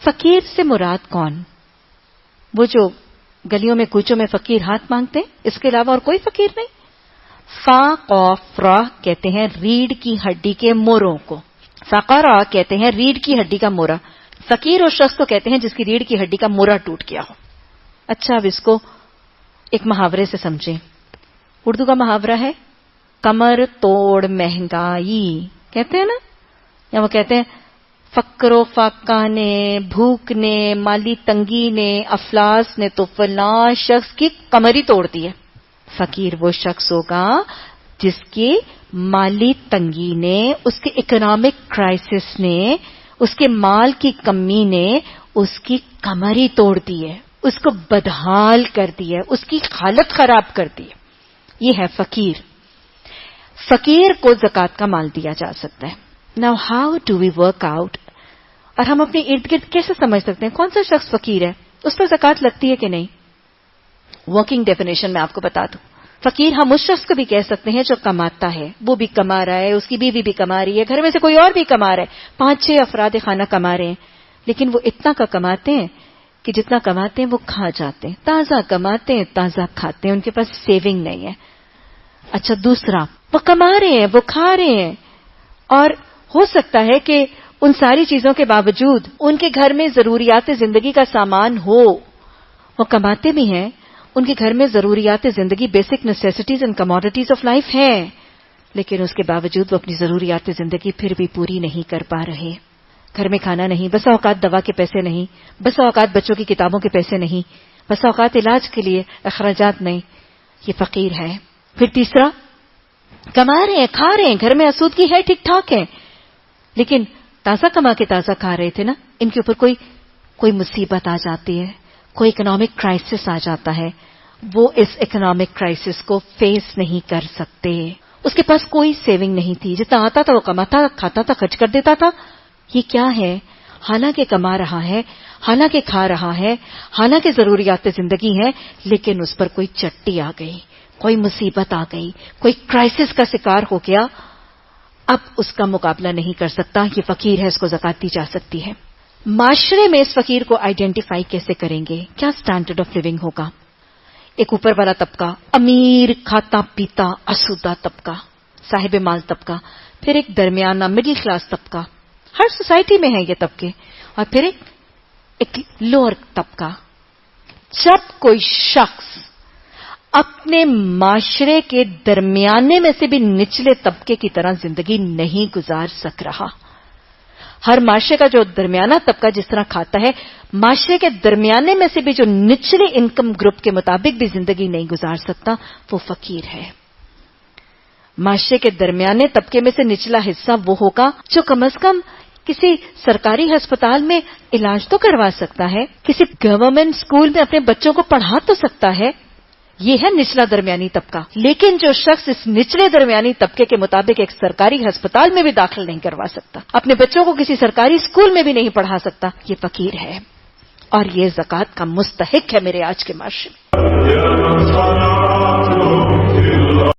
فقیر سے مراد کون؟ وہ جو گلیوں میں کوچوں میں فقیر ہاتھ مانگتے ہیں، اس کے علاوہ اور کوئی فقیر نہیں. فا قاف را کہتے ہیں ریڑھ کی ہڈی کے موروں کو، فقرا کہتے ہیں ریڑھ کی ہڈی کا مورا. فقیر اور شخص کو کہتے ہیں جس کی ریڑھ کی ہڈی کا مورا ٹوٹ گیا ہو. اچھا، اب اس کو ایک محاورے سے سمجھیں. اردو کا محاورہ ہے کمر توڑ مہنگائی، کہتے ہیں نا، یا وہ کہتے ہیں فقر و فاقہ نے، بھوک نے، مالی تنگی نے، افلاس نے تو فلاں شخص کی کمر ہی توڑ دی ہے. فقیر وہ شخص ہوگا جس کی مالی تنگی نے، اس کے اکنامک کرائسس نے، اس کے مال کی کمی نے اس کی کمر ہی توڑ دی ہے، اس کو بدحال کر دی ہے، اس کی حالت خراب کر دی ہے. یہ ہے فقیر. فقیر کو زکوٰۃ کا مال دیا جا سکتا ہے. Now how do we work out؟ اور ہم اپنے ارد گرد کیسے سمجھ سکتے ہیں کون سا شخص فقیر ہے، اس پر زکوٰۃ لگتی ہے کہ نہیں؟ ورکنگ ڈیفینیشن میں آپ کو بتا دوں. فقیر ہم اس شخص کو بھی کہہ سکتے ہیں جو کماتا ہے، وہ بھی کما رہا ہے، اس کی بیوی بھی کما رہی ہے، گھر میں سے کوئی اور بھی کما رہا ہے، 5-6 افراد خانہ کما رہے ہیں، لیکن وہ اتنا کا کماتے ہیں کہ جتنا کماتے ہیں وہ کھا جاتے ہیں. تازہ کماتے ہیں، تازہ کھاتے ہیں، ان کے پاس سیونگ نہیں ہے. اچھا، دوسرا، وہ کما رہے ہیں، وہ کھا رہے ہیں، اور ہو سکتا ہے کہ ان ساری چیزوں کے باوجود ان کے گھر میں ضروریات زندگی کا سامان ہو، وہ کماتے بھی ہیں، ان کے گھر میں ضروریات زندگی، basic necessities and commodities of life ہیں، لیکن اس کے باوجود وہ اپنی ضروریات زندگی پھر بھی پوری نہیں کر پا رہے. گھر میں کھانا نہیں، بسا اوقات دوا کے پیسے نہیں، بسا اوقات بچوں کی کتابوں کے پیسے نہیں، بسا اوقات علاج کے لیے اخراجات نہیں. یہ فقیر ہے. پھر تیسرا، کما رہے ہیں، کھا رہے ہیں، گھر میں آسودگی ہے، ٹھیک ٹھاک ہے، لیکن تازہ کما کے تازہ کھا رہے تھے نا، ان کے اوپر کوئی مصیبت آ جاتی ہے، کوئی اکنامک کرائسس آ جاتا ہے، وہ اس اکنامک کرائسس کو فیس نہیں کر سکتے. اس کے پاس کوئی سیونگ نہیں تھی، جتنا آتا تھا وہ کماتا، کھاتا تھا، خرچ کر دیتا تھا. یہ کیا ہے؟ حالانکہ کما رہا ہے، حالانکہ کھا رہا ہے، حالانکہ ضروریات زندگی ہیں، لیکن اس پر کوئی چٹی آ گئی، کوئی مصیبت آ گئی، کوئی کرائسس کا شکار ہو گیا، اب اس کا مقابلہ نہیں کر سکتا. یہ فقیر ہے، اس کو زکوٰۃ دی جا سکتی ہے. معاشرے میں اس فقیر کو آئیڈینٹیفائی کیسے کریں گے؟ کیا سٹینڈرڈ آف لیونگ ہوگا؟ ایک اوپر والا طبقہ، امیر، کھاتا پیتا آسودہ طبقہ، صاحب مال طبقہ، پھر ایک درمیانہ مڈل کلاس طبقہ، ہر سوسائٹی میں ہے یہ طبقے، اور پھر ایک لوور طبقہ. جب کوئی شخص اپنے معاشرے کے درمیانے میں سے بھی نچلے طبقے کی طرح زندگی نہیں گزار سک رہا، ہر معاشرے کا جو درمیانہ طبقہ جس طرح کھاتا ہے، معاشرے کے درمیانے میں سے بھی جو نچلے انکم گروپ کے مطابق بھی زندگی نہیں گزار سکتا، وہ فقیر ہے. معاشرے کے درمیانے طبقے میں سے نچلا حصہ وہ ہوگا جو کم از کم کسی سرکاری ہسپتال میں علاج تو کروا سکتا ہے، کسی گورنمنٹ اسکول میں اپنے بچوں کو پڑھا تو سکتا ہے. یہ ہے نچلا درمیانی طبقہ. لیکن جو شخص اس نچلے درمیانی طبقے کے مطابق ایک سرکاری ہسپتال میں بھی داخل نہیں کروا سکتا، اپنے بچوں کو کسی سرکاری اسکول میں بھی نہیں پڑھا سکتا، یہ فقیر ہے، اور یہ زکوٰۃ کا مستحق ہے میرے آج کے معاشرے میں.